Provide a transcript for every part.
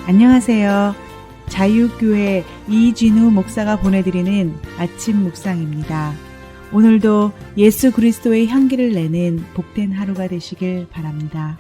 안녕하세요. 자유교회 이진우 목사가 보내드리는 아침 묵상입니다. 오늘도 예수 그리스도의 향기를 내는 복된 하루가 되시길 바랍니다.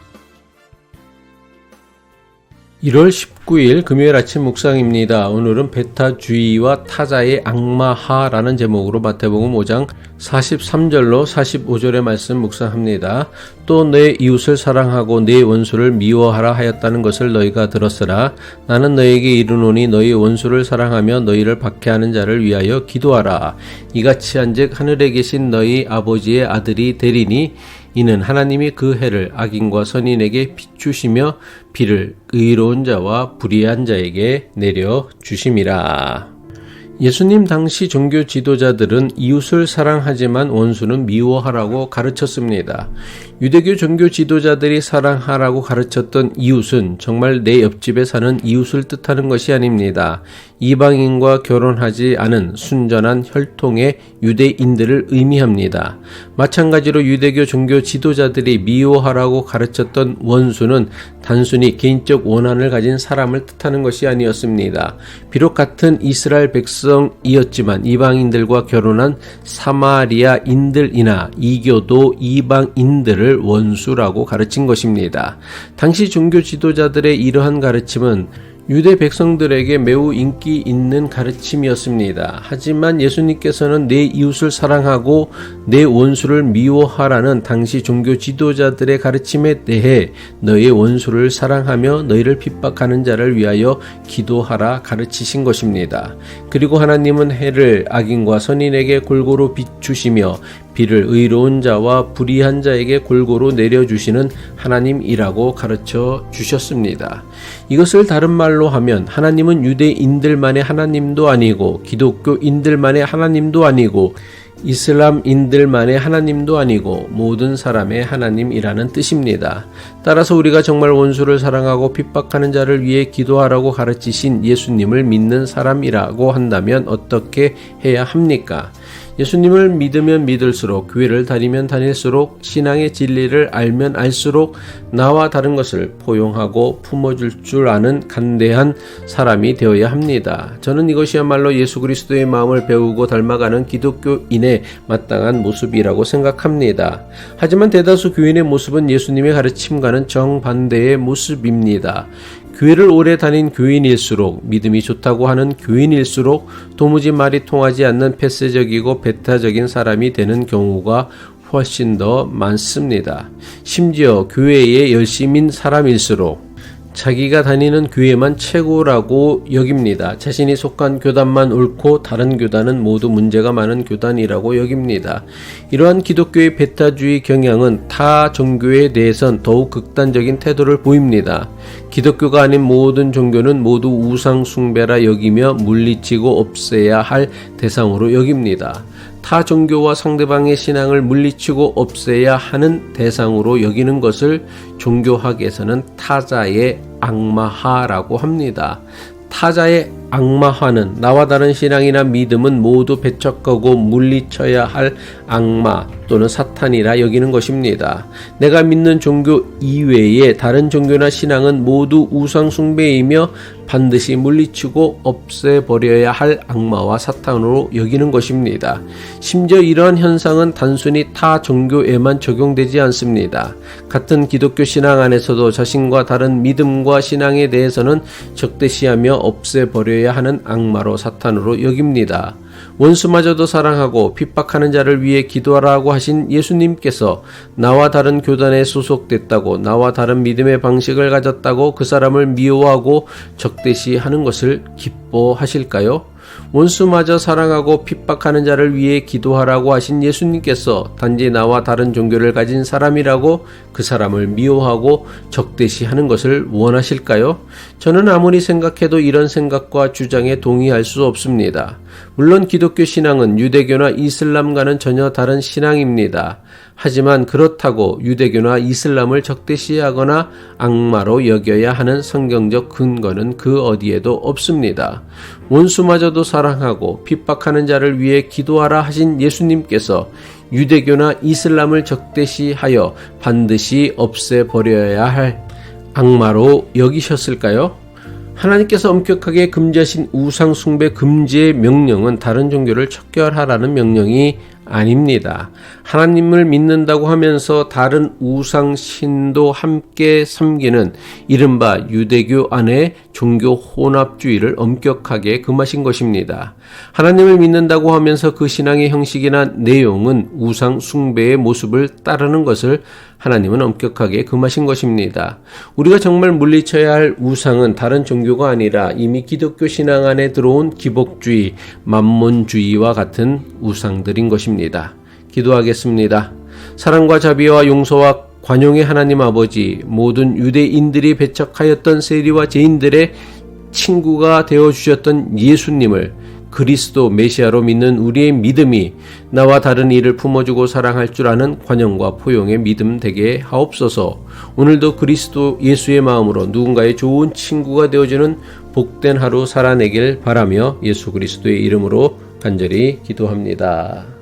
1월 19일 금요일 아침 묵상입니다. 오늘은 배타주의와 타자의 악마하라는 제목으로 마태복음 5장 43절로 45절의 말씀 묵상합니다. 또 내 이웃을 사랑하고 내 원수를 미워하라 하였다는 것을 너희가 들었으나 나는 너희에게 이르노니 너희 원수를 사랑하며 너희를 박해하는 자를 위하여 기도하라. 이같이 한즉 하늘에 계신 너희 아버지의 아들이 되리니 이는 하나님이 그 해를 악인과 선인에게 비추시며 비를 의로운 자와 불의한 자에게 내려 주심이라. 예수님 당시 종교 지도자들은 이웃을 사랑하지만 원수는 미워하라고 가르쳤습니다. 유대교 종교 지도자들이 사랑하라고 가르쳤던 이웃은 정말 내 옆집에 사는 이웃을 뜻하는 것이 아닙니다. 이방인과 결혼하지 않은 순전한 혈통의 유대인들을 의미합니다. 마찬가지로 유대교 종교 지도자들이 미워하라고 가르쳤던 원수는 단순히 개인적 원한을 가진 사람을 뜻하는 것이 아니었습니다. 비록 같은 이스라엘 백성이었지만 이방인들과 결혼한 사마리아인들이나 이교도 이방인들을 원수라고 가르친 것입니다. 당시 종교 지도자들의 이러한 가르침은 유대 백성들에게 매우 인기 있는 가르침이었습니다. 하지만 예수님께서는 내 이웃을 사랑하고 내 원수를 미워하라는 당시 종교 지도자들의 가르침에 대해 너의 원수를 사랑하며 너희를 핍박하는 자를 위하여 기도하라 가르치신 것입니다. 그리고 하나님은 해를 악인과 선인에게 골고루 비추시며 비를 의로운 자와 불의한 자에게 골고루 내려주시는 하나님이라고 가르쳐 주셨습니다. 이것을 다른 말로 하면 하나님은 유대인들만의 하나님도 아니고 기독교인들만의 하나님도 아니고 이슬람인들만의 하나님도 아니고 모든 사람의 하나님이라는 뜻입니다. 따라서 우리가 정말 원수를 사랑하고 핍박하는 자를 위해 기도하라고 가르치신 예수님을 믿는 사람이라고 한다면 어떻게 해야 합니까? 예수님을 믿으면 믿을수록, 교회를 다니면 다닐수록, 신앙의 진리를 알면 알수록 나와 다른 것을 포용하고 품어줄 줄 아는 간대한 사람이 되어야 합니다. 저는 이것이야말로 예수 그리스도의 마음을 배우고 닮아가는 기독교인의 마땅한 모습이라고 생각합니다. 하지만 대다수 교인의 모습은 예수님의 가르침과는 정반대의 모습입니다. 교회를 오래 다닌 교인일수록, 믿음이 좋다고 하는 교인일수록 도무지 말이 통하지 않는 폐쇄적이고 배타적인 사람이 되는 경우가 훨씬 더 많습니다. 심지어 교회에 열심인 사람일수록 자기가 다니는 교회만 최고라고 여깁니다. 자신이 속한 교단만 옳고 다른 교단은 모두 문제가 많은 교단이라고 여깁니다. 이러한 기독교의 배타주의 경향은 타 종교에 대해선 더욱 극단적인 태도를 보입니다. 기독교가 아닌 모든 종교는 모두 우상 숭배라 여기며 물리치고 없애야 할 대상으로 여깁니다. 타 종교와 상대방의 신앙을 물리치고 없애야 하는 대상으로 여기는 것을 종교학에서는 타자의 악마하라고 합니다. 타자의 악마화는 나와 다른 신앙이나 믿음은 모두 배척하고 물리쳐야 할 악마 또는 사탄이라 여기는 것입니다. 내가 믿는 종교 이외의 다른 종교나 신앙은 모두 우상 숭배이며 반드시 물리치고 없애버려야 할 악마와 사탄으로 여기는 것입니다. 심지어 이러한 현상은 단순히 타 종교에만 적용되지 않습니다. 같은 기독교 신앙 안에서도 자신과 다른 믿음과 신앙에 대해서는 적대시하며 없애버려야 하는 악마로 사탄으로 여깁니다. 원수마저도 사랑하고 핍박하는 자를 위해 기도하라고 하신 예수님께서 나와 다른 교단에 소속됐다고, 나와 다른 믿음의 방식을 가졌다고 그 사람을 미워하고 적대시하는 것을 기뻐하실까요? 원수마저 사랑하고 핍박하는 자를 위해 기도하라고 하신 예수님께서 단지 나와 다른 종교를 가진 사람이라고 그 사람을 미워하고 적대시하는 것을 원하실까요? 저는 아무리 생각해도 이런 생각과 주장에 동의할 수 없습니다. 물론 기독교 신앙은 유대교나 이슬람과는 전혀 다른 신앙입니다. 하지만 그렇다고 유대교나 이슬람을 적대시하거나 악마로 여겨야 하는 성경적 근거는 그 어디에도 없습니다. 원수마저도 사랑하고 핍박하는 자를 위해 기도하라 하신 예수님께서 유대교나 이슬람을 적대시하여 반드시 없애버려야 할 악마로 여기셨을까요? 하나님께서 엄격하게 금지하신 우상 숭배 금지의 명령은 다른 종교를 척결하라는 명령이 아닙니다. 하나님을 믿는다고 하면서 다른 우상 신도 함께 섬기는 이른바 유대교 안의 종교 혼합주의를 엄격하게 금하신 것입니다. 하나님을 믿는다고 하면서 그 신앙의 형식이나 내용은 우상 숭배의 모습을 따르는 것을 하나님은 엄격하게 금하신 것입니다. 우리가 정말 물리쳐야 할 우상은 다른 종교가 아니라 이미 기독교 신앙 안에 들어온 기복주의, 만몬주의와 같은 우상들인 것입니다. 기도하겠습니다. 사랑과 자비와 용서와 관용의 하나님 아버지, 모든 유대인들이 배척하였던 세리와 죄인들의 친구가 되어주셨던 예수님을 그리스도 메시아로 믿는 우리의 믿음이 나와 다른 이를 품어주고 사랑할 줄 아는 관용과 포용의 믿음 되게 하옵소서. 오늘도 그리스도 예수의 마음으로 누군가의 좋은 친구가 되어주는 복된 하루 살아내길 바라며 예수 그리스도의 이름으로 간절히 기도합니다.